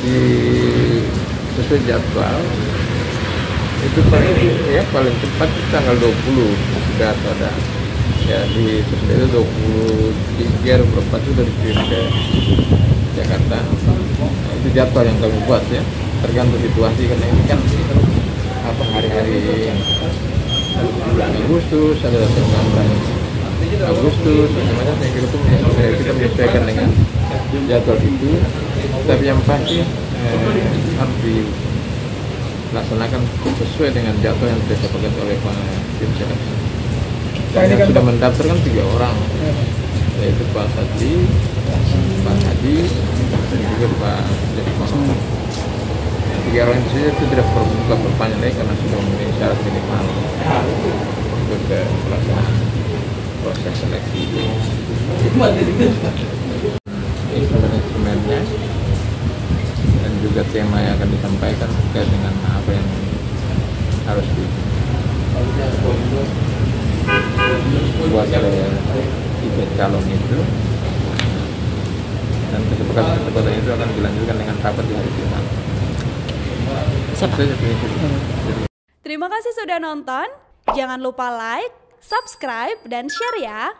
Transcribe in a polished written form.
di sesuai jadwal itu paling cepat tanggal 20 sudah ada ya, di sesuai itu 23 24 itu sudah dikirim ke Jakarta. Nah, itu jadwal yang kami buat ya, tergantung situasi karena ini kan hari-hari bulan Agustus, ada bulan Agustus, macam-macam yang kita menyesuaikan dengan jadwal itu. Tapi yang pasti harus dilaksanakan sesuai dengan jadwal yang sudah disepakati oleh tim seleksi. Dan yang sudah mendaftarkan 3 orang, yaitu Pak Sadli, Pak Hadi, dan juga Pak Jepang. 3 orang itu tidak perlu berpanjang lagi karena sudah memenuhi syarat minimal untuk pelaksanaan proses seleksi. Instrumen-instrumennya dan juga tema yang akan disampaikan terkait dengan apa yang harus dibuat oleh 3 calon itu, dan kesepakatan itu akan dilanjutkan dengan rapat di hari final. Terima kasih sudah nonton. Jangan lupa like, subscribe, dan share ya.